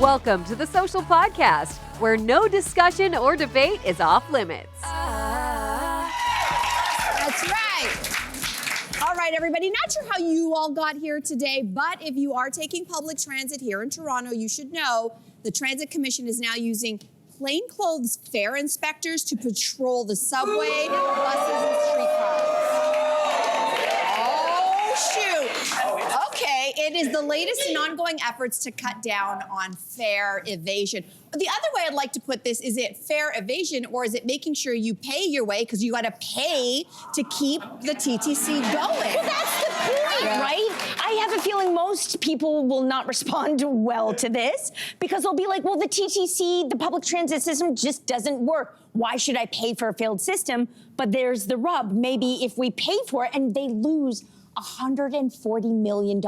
Welcome to the Social Podcast, where no discussion or debate is off limits. That's right. All right, everybody, not sure how you all got here today, but if you are taking public transit here in Toronto, you should know the Transit Commission is now using plainclothes fare inspectors to patrol the subway, buses, and streetcars. Oh, shoot. Okay, it is the latest in ongoing efforts to cut down on fare evasion. The other way I'd like to put this, is it fare evasion or is it making sure you pay your way because you got to pay to keep the TTC going? Well, that's the point, right? I have a feeling most people will not respond well to this because they'll be like, well, the TTC, the public transit system just doesn't work. Why should I pay for a failed system? But there's the rub. Maybe if we pay for it and they lose $140 million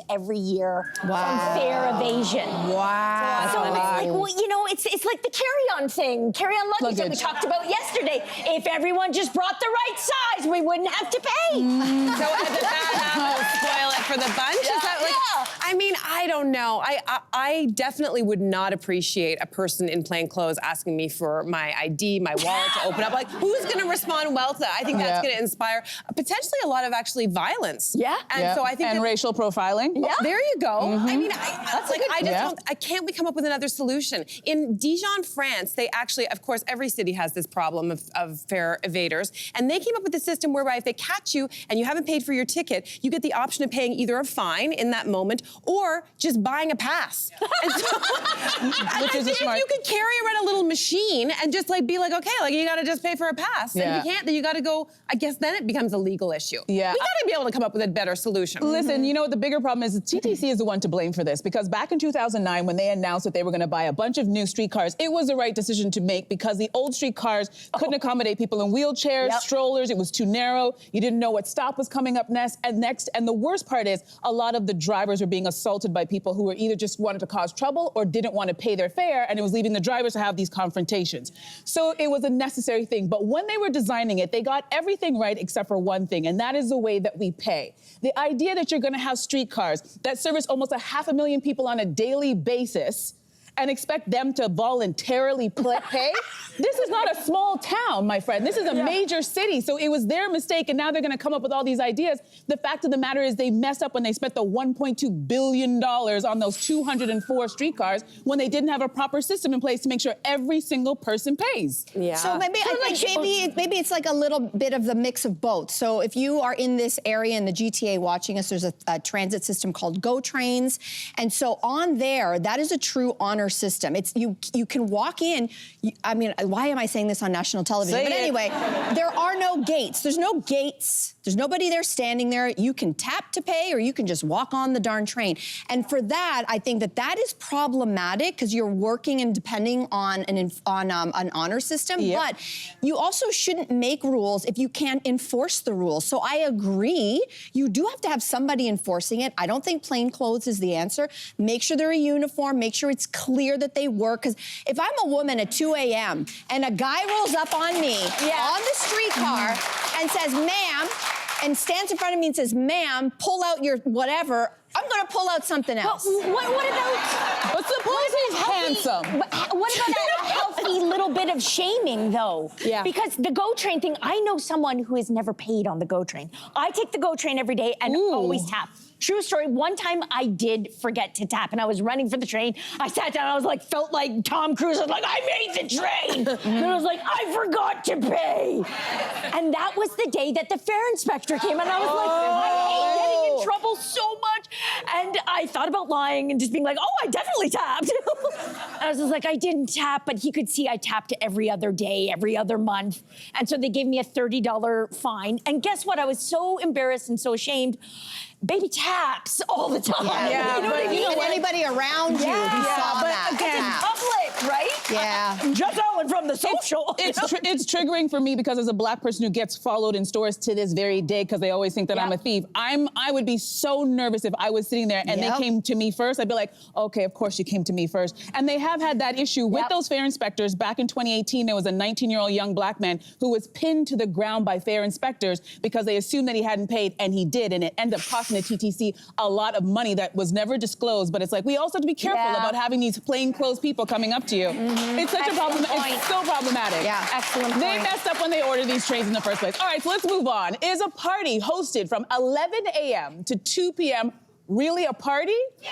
every year from fare evasion. Wow. So it's like, well, you know, it's like the carry-on thing, carry-on luggage that we talked about yesterday. If everyone just brought the right size, we wouldn't have to pay. So did that spoil it for the bunch? Is that like? I mean, I don't know. I definitely would not appreciate a person in plain clothes asking me for my ID, my wallet to open up. Like, who's going to respond well to that? I think that's going to inspire potentially a lot of actually violence. Yeah. And so I think racial profiling. Yeah. There you go. I mean, can't we come up with another solution? In Dijon, France, they actually, of course, every city has this problem of fare evaders, and they came up with a system whereby if they catch you and you haven't paid for your ticket, you get the option of paying either a fine in that moment or just buying a pass. And so, Which is smart. If you could carry around a little machine and just like be like, okay, like you got to just pay for a pass. And if you can't, then you got to go. I guess then it becomes a legal issue. Yeah. We got to be able to come up with a better solution. Listen, you know what the bigger problem is? TTC is the one to blame for this because back in 2009, when they announced that they were going to buy a bunch of new streetcars, it was the right decision to make because the old streetcars couldn't accommodate people in wheelchairs, strollers. It was too narrow. You didn't know what stop was coming up next. And the worst part is a lot of the drivers were being assaulted by people who were either just wanted to cause trouble or didn't want to pay their fare, and it was leaving the drivers to have these confrontations. So it was a necessary thing. But when they were designing it, they got everything right except for one thing, and that is the way that we pay. The idea that you're going to have streetcars that service almost 500,000 people on a daily basis and expect them to voluntarily pay? This is not a small town, my friend. This is a major city. So it was their mistake, and now they're going to come up with all these ideas. The fact of the matter is they messed up when they spent the $1.2 billion on those 204 streetcars when they didn't have a proper system in place to make sure every single person pays. Yeah. So maybe maybe it's like a little bit of the mix of both. So if you are in this area in the GTA watching us, there's a transit system called Go Trains. And so on there, that is a true honor system. It's you can walk in. I mean, why am I saying this on national television? But anyway, there are no gates. There's no gates. There's nobody there standing there. You can tap to pay or you can just walk on the darn train. And for that, I think that is problematic because you're working and depending on an honor system. But you also shouldn't make rules if you can't enforce the rules. So I agree. You do have to have somebody enforcing it. I don't think plain clothes is the answer. Make sure they're a uniform. Make sure it's clear that they work. Because if I'm a woman at 2 a.m. and a guy rolls up on me on the streetcar and says, ma'am, and stands in front of me and says, ma'am, pull out your whatever, I'm going to pull out something else. What about... But suppose he's handsome. What about a healthy little bit of shaming, though? Yeah. Because the GO train thing, I know someone who has never paid on the GO train. I take the GO train every day and always tap. True story, one time I did forget to tap and I was running for the train. I sat down, I was like, felt like Tom Cruise. I was like, I made the train. And I was like, I forgot to pay. And that was the day that the fare inspector came and I was like, I hate getting in trouble so much. And I thought about lying and just being like, oh, I definitely tapped. I was just like, I didn't tap, but he could see I tapped every other day, every other month. And so they gave me a $30 fine. And guess what? I was so embarrassed and so ashamed. Baby taps all the time. Yeah, you know what I mean? And anybody around you who saw that. It's in public, right? Yeah. Jess Allen fallen from the social. It's triggering for me because as a Black person who gets followed in stores to this very day because they always think that I'm a thief, I would be so nervous if I was sitting there and they came to me first. I'd be like, okay, of course you came to me first. And they have had that issue with those fair inspectors. Back in 2018, there was a 19-year-old young Black man who was pinned to the ground by fair inspectors because they assumed that he hadn't paid, and he did, and it ended up costing the TTC a lot of money that was never disclosed. But it's like, we also have to be careful about having these plainclothes people coming up to you. It's such a problem. It's so problematic. Yeah, excellent point. They messed up when they ordered these trains in the first place. All right, so let's move on. Is a party hosted from 11 a.m. to 2 p.m. really a party? Yeah!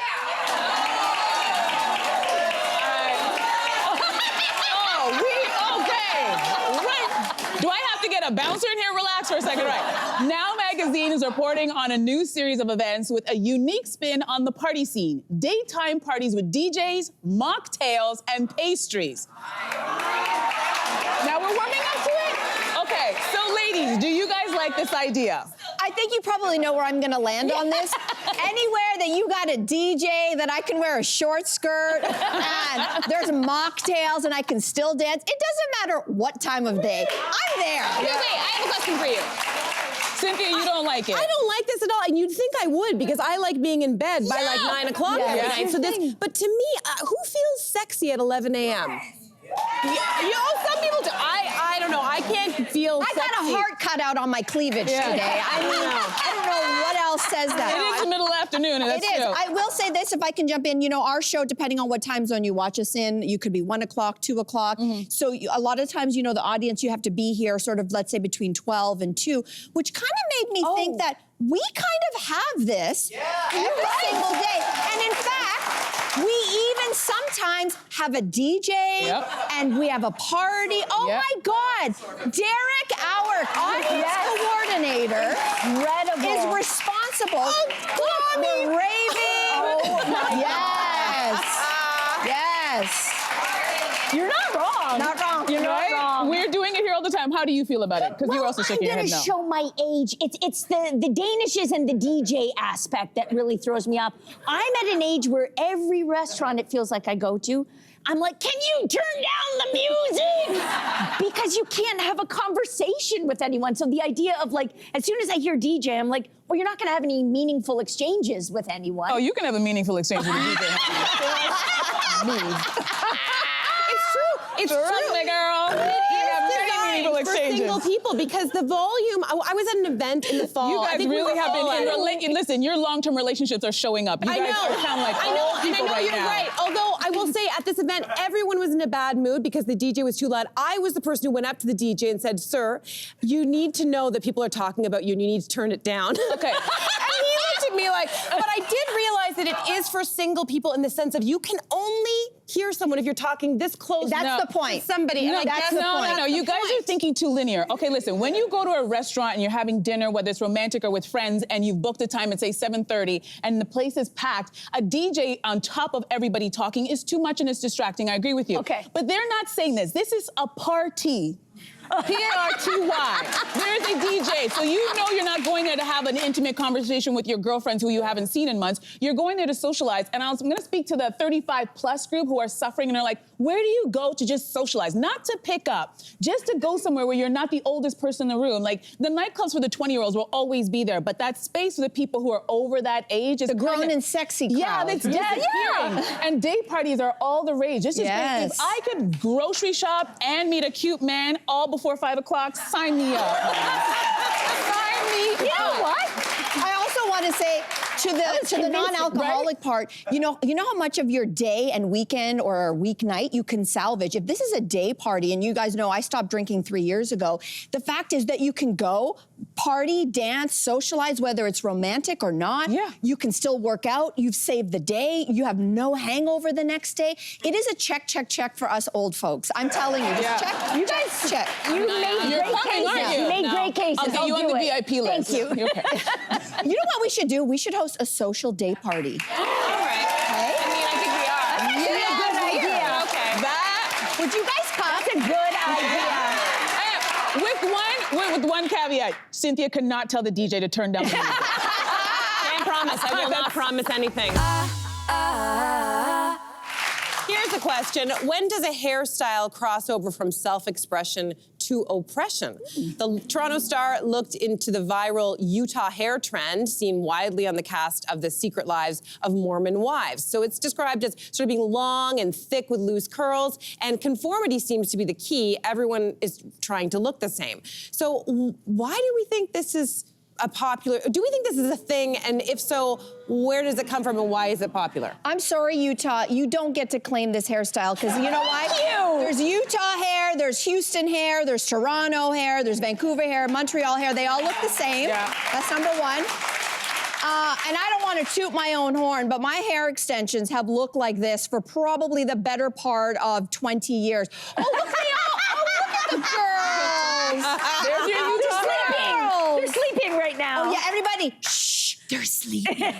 Do I have to get a bouncer in here? Relax for a second, right? Now Magazine is reporting on a new series of events with a unique spin on the party scene. Daytime parties with DJs, mocktails, and pastries. Now we're warming up to it? Okay, so ladies, do you guys like this idea? I think you probably know where I'm gonna land on this. Anywhere that you got a DJ, that I can wear a short skirt, and there's mocktails and I can still dance, it doesn't matter what time of day, I'm there. Wait, I have a question for you. Cynthia, you don't like it. I don't like this at all, and you'd think I would because I like being in bed by like 9 o'clock every night. So this, but to me, who feels sexy at 11 a.m.? You know, some people do. I don't know. I can't feel I got a heart cut out on my cleavage today. I mean, I don't know what else says that. It is the middle afternoon, and that's It is. true. I will say this, if I can jump in, you know, our show, depending on what time zone you watch us in, you could be 1 o'clock, 2 o'clock. So a lot of times, you know, the audience, you have to be here sort of, let's say, between 12 and 2, which kind of made me think that we kind of have this every single day. And in fact, we even sometimes have a DJ and we have a party. Oh my God. Derek, our audience coordinator, is responsible for raving. Oh my Yes. You're not wrong. Not wrong. You're not wrong. We're doing it here all the time. How do you feel about it? Because you're also shaking your head no. I'm gonna show my age. It's the Danishes and the DJ aspect that really throws me off. I'm at an age where every restaurant it feels like I go to, I'm like, can you turn down the music? Because you can't have a conversation with anyone. So the idea of like, as soon as I hear DJ, I'm like, well, you're not gonna have any meaningful exchanges with anyone. Oh, you can have a meaningful exchange with the DJ. It's true. My girl. For single people, because the volume. I was at an event in the fall. You guys really have been in listen, your long-term relationships are showing up. You guys sound like old people right now. You're right. Although I will say, at this event, everyone was in a bad mood because the DJ was too loud. I was the person who went up to the DJ and said, "Sir, you need to know that people are talking about you, and you need to turn it down." Okay. And he looked at me like, but I did realize that it is for single people in the sense of you can only hear someone if you're talking this close. That's the point. To somebody. No, that's the point. No, you guys are thinking too linear. Okay, listen, when you go to a restaurant and you're having dinner, whether it's romantic or with friends, and you've booked a time at, say, 7:30, and the place is packed, a DJ on top of everybody talking is too much and it's distracting. I agree with you. Okay. But they're not saying this. This is a party. P-A-R-T-Y. There's a DJ. So you know you're not going there to have an intimate conversation with your girlfriends who you haven't seen in months. You're going there to socialize. And I'm going to speak to the 35-plus group who are suffering and are like, where do you go to just socialize? Not to pick up, just to go somewhere where you're not the oldest person in the room. Like, the nightclubs for the 20-year-olds will always be there, but that space for the people who are over that age is the grown and sexy crowd. Yeah, that's disappearing. And day parties are all the rage. It's just great. If I could grocery shop and meet a cute man all before 5 o'clock, sign me up. Sign me up. You know what? I also want to say to the non-alcoholic part, you know how much of your day and weekend or weeknight you can salvage. If this is a day party, and you guys know I stopped drinking 3 years ago, the fact is that you can go party, dance, socialize, whether it's romantic or not. Yeah. You can still work out. You've saved the day. You have no hangover the next day. It is a check, check, check for us old folks. I'm telling you, just check. You guys check. You made great cases. You made great cases. I'll get you on the VIP list. Thank you. Okay. You know what we should do? We should host a social day party. All right. Okay? I mean, I think we are. That's a good idea. Okay. Would you guys come? That's a good idea. With one caveat, Cynthia could not tell the DJ to turn down the music. Can't promise. I will not promise anything. Here's Here's a question. When does a hairstyle cross over from self-expression to oppression? The Toronto Star looked into the viral Utah hair trend seen widely on the cast of The Secret Lives of Mormon Wives. So it's described as sort of being long and thick with loose curls, and conformity seems to be the key. Everyone is trying to look the same. So why do we think this is do we think this is a thing? And if so, where does it come from and why is it popular? I'm sorry, Utah, you don't get to claim this hairstyle because you know why? There's Utah hair, there's Houston hair, there's Toronto hair, there's Vancouver hair, Montreal hair. They all look the same. Yeah. That's number one. And I don't want to toot my own horn, but my hair extensions have looked like this for probably the better part of 20 years. Oh, look at the girls. There's your Utah hair. They're sleeping right now. Oh, yeah, everybody, shh, they're sleeping.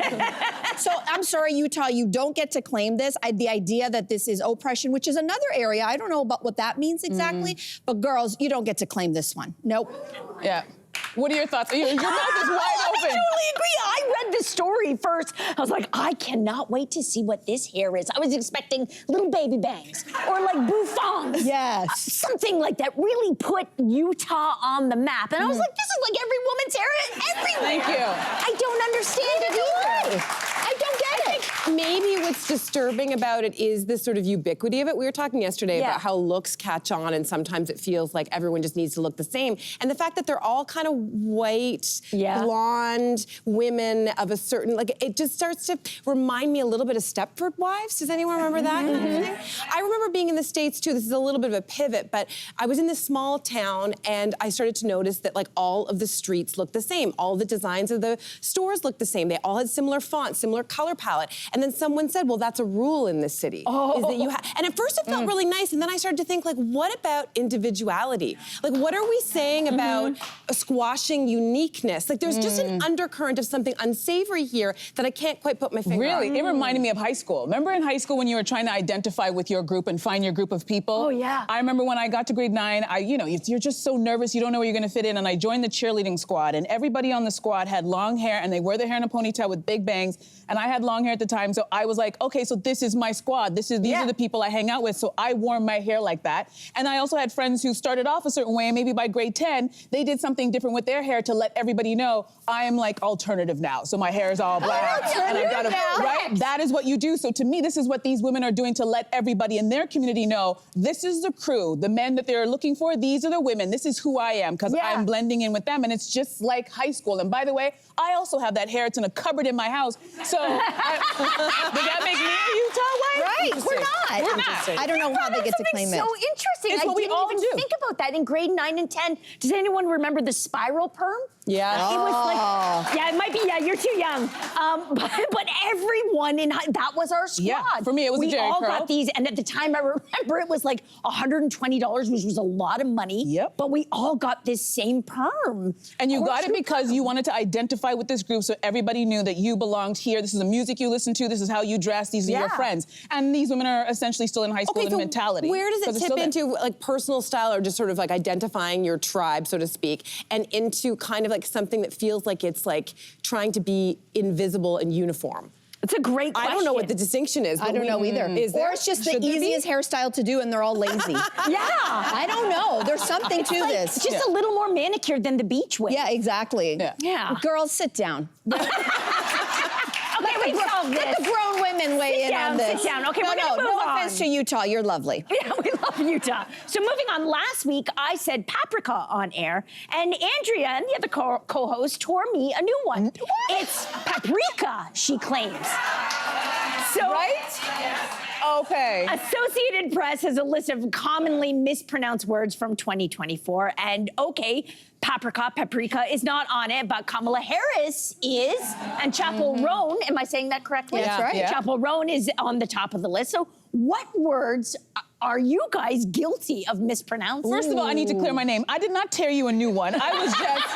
So I'm sorry, Utah, you don't get to claim this. The idea that this is oppression, which is another area, I don't know about what that means exactly, but girls, you don't get to claim this one. Nope. Yeah. What are your thoughts? Your mouth is wide open. I totally agree. I read the story first. I was like, I cannot wait to see what this hair is. I was expecting little baby bangs or like bouffants. Yes. Something like that really put Utah on the map. And I was like, this is like every woman's hair everywhere. Thank you. I don't understand it either. I don't get it. Maybe what's disturbing about it is this sort of ubiquity of it. We were talking yesterday about how looks catch on and sometimes it feels like everyone just needs to look the same. And the fact that they're all kind of white, blonde women of a certain, like it just starts to remind me a little bit of Stepford Wives. Does anyone remember that? I remember being in the States too. This is a little bit of a pivot, but I was in this small town and I started to notice that like all of the streets look the same. All the designs of the stores look the same. They all had similar fonts, similar color palette. And then someone said, well, that's a rule in this city. Is that you and at first it felt really nice. And then I started to think like, what about individuality? Like, what are we saying about squashing uniqueness? Like, there's just an undercurrent of something unsavory here that I can't quite put my finger on. Really? It reminded me of high school. Remember in high school when you were trying to identify with your group and find your group of people? Oh, yeah. I remember when I got to grade 9, you're just so nervous, you don't know where you're gonna fit in, and I joined the cheerleading squad, and everybody on the squad had long hair, and they wear their hair in a ponytail with big bangs, and I had long hair at the time, so I was like, okay, so this is my squad. These are the people I hang out with, so I wore my hair like that. And I also had friends who started off a certain way, and maybe by grade 10, they did something different with their hair to let everybody know I am like alternative now. So my hair is all black. And I've got right? That is what you do. So to me, this is what these women are doing to let everybody in their community know this is the crew, the men that they're looking for, these are the women, this is who I am, because I'm blending in with them. And it's just like high school. And by the way, I also have that hair. It's in a cupboard in my house. So did that make me a Utah wife? Right, we're not. We're not. I don't know how they get to claim it. So interesting. It's I what we didn't all even do. think about that in grade 9 and 10. Does anyone remember the spiral perm? Yeah. It was like, it might be, you're too young. But everyone that was our squad. Yeah, for me, it was a Jerry We all curl. got these, and at the time, I remember it was like $120, which was a lot of money. Yep. But we all got this same perm. And you got it because you wanted to identify with this group so everybody knew that you belonged here. This is the music you listen to. This is how you dress. These are your friends. And these women are essentially still in high school in mentality. Where does it tip into like personal style or just sort of like identifying your tribe, so to speak, and into kind of like something that feels like it's like trying to be invisible and uniform? It's a great question. I don't know what the distinction is. I don't know either. Or it's just the easiest hairstyle to do and they're all lazy. I don't know. There's something to this. It's just a little more manicured than the beach way. Yeah, exactly. Yeah. Girls, sit down. Okay, we solved this. Let the grown women weigh in on this. Sit down. Okay, we're gonna move no on. offense to Utah, you're lovely. Yeah, we love Utah. So moving on, last week I said paprika on air, and Andrea and the other co-host tore me a new one. What? It's paprika, she claims. So, Okay. Associated Press has a list of commonly mispronounced words from 2024, and paprika is not on it, but Kamala Harris is, and Chappell Roan, am I saying that correctly? That's right. Yeah. Chappell Roan is on the top of the list. So what words are you guys guilty of mispronouncing? First of all, I need to clear my name. I did not tear you a new one. I was just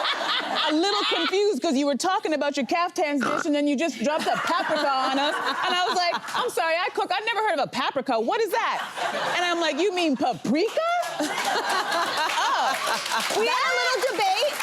a little confused because you were talking about your caftans dish and then you just dropped a paprika on us. And I was like, I'm sorry, I cook. I've never heard of a paprika. What is that? And I'm like, you mean paprika? We had a little debate.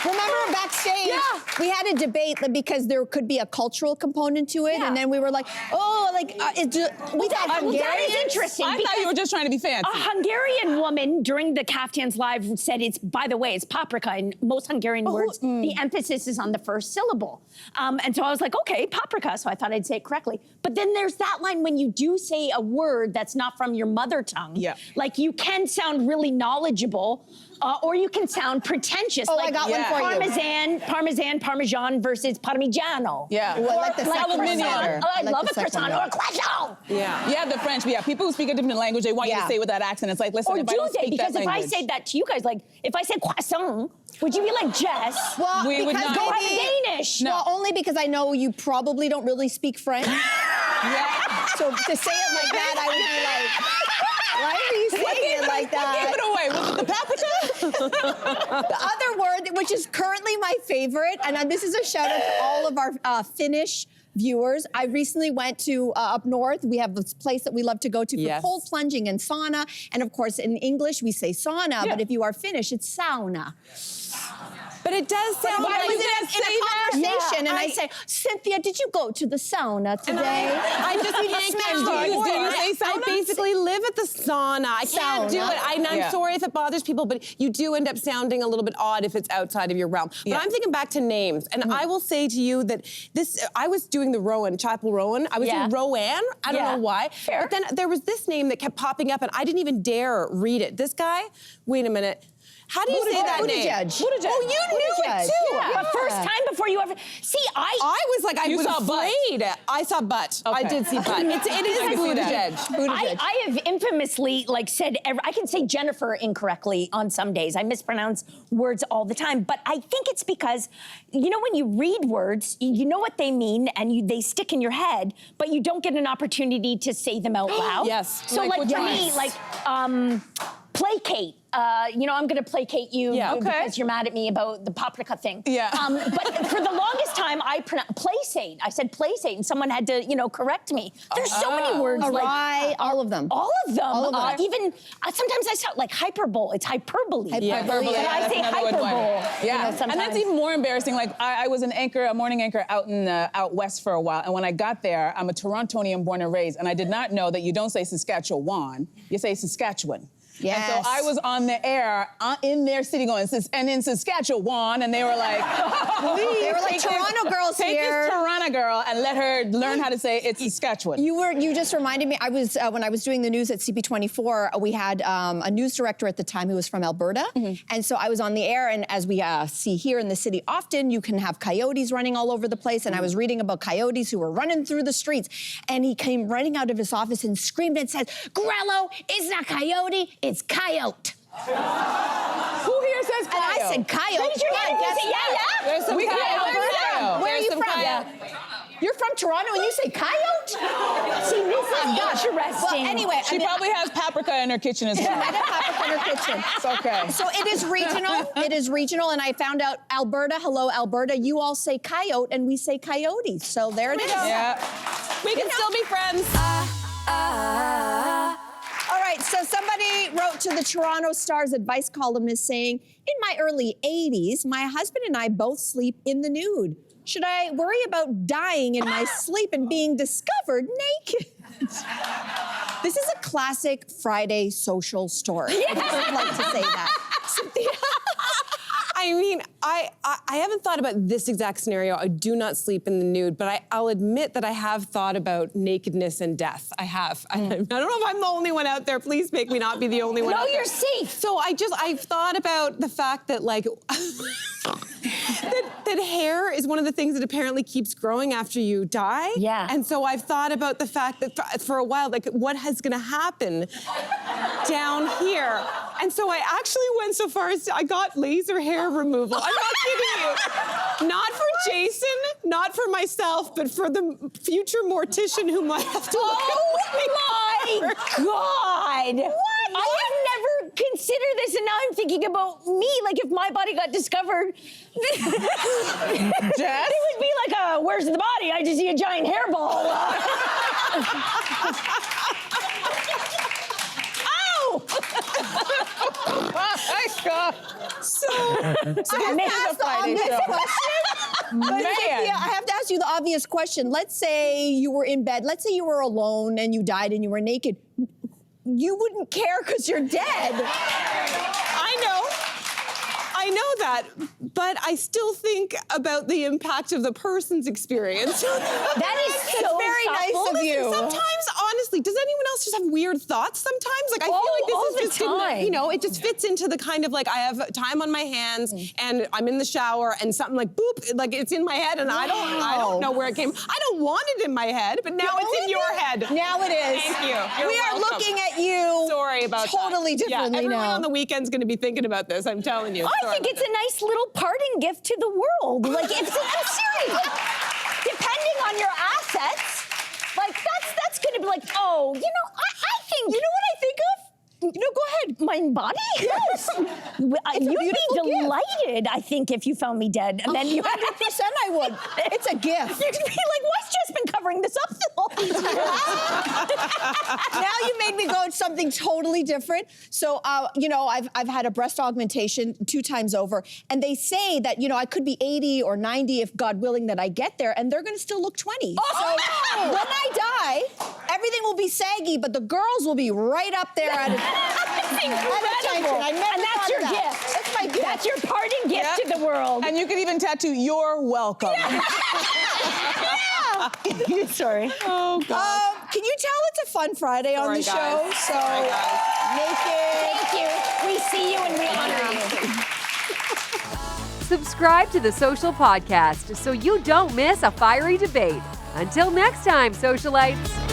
Remember backstage, we had a debate because there could be a cultural component to it, and then we were like, we thought Hungarians. That is interesting. I thought you were just trying to be fancy. A Hungarian woman during the Kaftans Live said by the way, it's paprika. In most Hungarian words, the emphasis is on the first syllable. And so I was like, okay, paprika. So I thought I'd say it correctly. But then there's that line when you do say a word that's not from your mother tongue. Yeah. Like you can sound really knowledgeable, or you can sound pretentious. Oh, like I got one for you. Parmesan versus Parmigiano. Yeah. Ooh, I like the second one croissant. better. I like love the a second croissant one or a croissant. Yeah, the French. Yeah, people who speak a different language, they want you to say with that accent. It's like, listen, Or if I do don't they? speak Because that if language. I say that to you guys, like if I said croissant, would you be like, Jess? Well, we would not. Go have a Danish. No. Well, only because I know you probably don't really speak French. Yeah. So to say it like that, I would be like, why are you saying it like that? Give it away. Was it the paprika? The other word, which is currently my favorite, and this is a shout out to all of our Finnish viewers. I recently went to up north. We have this place that we love to go to for cold plunging and sauna. And of course, in English, we say sauna, but if you are Finnish, it's sauna. But it does sound Why like was it in a conversation? And I say, Cynthia, did you go to the sauna today? I just I basically live at the sauna. I can't do it. I'm sorry if it bothers people, but you do end up sounding a little bit odd if it's outside of your realm. But I'm thinking back to names, and I will say to you that I was doing the Roan, Chappell Roan. I was doing Rowan. I don't know why. Fair. But then there was this name that kept popping up, and I didn't even dare read it. This guy, wait a minute. How do you say that name? Buttigieg. Oh, you knew it too. Yeah. But first time before you ever I was like, I was afraid. I saw butt. Okay. I did see butt. It is Buttigieg. I have infamously said I can say Jennifer incorrectly on some days. I mispronounce words all the time, but I think it's because when you read words, you know what they mean and they stick in your head, but you don't get an opportunity to say them out loud. Yes. So to me, placate. I'm going to placate you because you're mad at me about the paprika thing. Yeah. But for the longest time, I pronounced placate. I said placate, and someone had to, correct me. There's so many words all of them. All of them. All of them. Even sometimes I sound like hyperbole. It's hyperbole. Hyperbole. But I say hyperbole. Yeah. And that's even more embarrassing. Like I was a morning anchor out west for a while, and when I got there, I'm a Torontonian born and raised, and I did not know that you don't say Saskatchewan, you say Saskatchewan. Yes. And so I was on the air in their city going, and in Saskatchewan, and they were like, they were like, Toronto girls take here. This Toronto girl and let her learn how to say it's Saskatchewan. You just reminded me, I was, when I was doing the news at CP24, we had a news director at the time who was from Alberta. And so I was on the air, and as we see here in the city often, you can have coyotes running all over the place. And I was reading about coyotes who were running through the streets. And he came running out of his office and screamed and said, Grelo, it's not coyote, it's coyote. Who here says coyote? And I said coyote. Raise your hand if you say yeah. There's some coyote. Where are you from? You're from Toronto and you say coyote? See, this is interesting. Well, anyway, she probably has paprika in her kitchen as well. I have paprika in her kitchen. It's okay. So it is regional. It is regional, and I found out Alberta, hello Alberta, you all say coyote and we say coyote. So there it is. Yeah. We can still be friends. All right, so somebody wrote to the Toronto Star's advice columnist saying, in my early 80s, my husband and I both sleep in the nude. Should I worry about dying in my sleep and being discovered naked? This is a classic Friday social story. I just would like to say that. Cynthia. I mean, I haven't thought about this exact scenario. I do not sleep in the nude, but I'll admit that I have thought about nakedness and death. I have. I don't know if I'm the only one out there. Please make me not be the only one out there. No, you're safe. So I've thought about the fact that that hair is one of the things that apparently keeps growing after you die. Yeah. And so I've thought about the fact that for a while, what is going to happen down here? And so I actually went so far as I got laser hair removal. I'm not kidding you. Not for Jason, not for myself, but for the future mortician who might have to look Oh my God! What? I have never considered this, and now I'm thinking about me. Like, if my body got discovered, Jess? it would be like where's the body? I just see a giant hairball. Ow! God. So I have to ask the obvious question. But Cynthia, I have to ask you the obvious question. Let's say you were in bed. Let's say you were alone and you died and you were naked. You wouldn't care because you're dead. I know that, but I still think about the impact of the person's experience. That is so very thoughtful. nice of you. Sometimes, honestly, does anyone else just have weird thoughts sometimes? Like, I feel like all this the is just, time. you know, it just fits into the kind of like, I have time on my hands and I'm in the shower and something like, boop, like it's in my head and I don't know where it came. I don't want it in my head, but now it's in your head. Now it is. Thank you. You're we are welcome. looking at you. Sorry about totally that. differently everyone now. on the weekend's going to be thinking about this, I'm telling you. I think it's a nice little parting gift to the world. Like, if I'm serious, like, depending on your assets, like that's gonna be like, oh, you know, I think. You know what I think of? No, go ahead. My body? Yes. You'd be delighted, I think, if you found me dead. And then 100% I would. It's a gift. You'd be like, what's just been covering this up all these years? Now you made me go something totally different. So, you know, I've had a breast augmentation 2 times over, and they say that, you know, I could be 80 or 90 if God willing that I get there, and they're going to still look 20. Oh, so no! when I die, everything will be saggy, but the girls will be right up there at attention. I never And that's your that. gift. That's my gift. That's your parting gift to the world. And you can even tattoo, "You're welcome." Yeah. Sorry. Oh, God. Can you tell it's a fun Friday on the guys. show? So, Sorry, guys. naked. Thank you. We see you and we honor you. Subscribe to the Social Podcast so you don't miss a fiery debate. Until next time, socialites.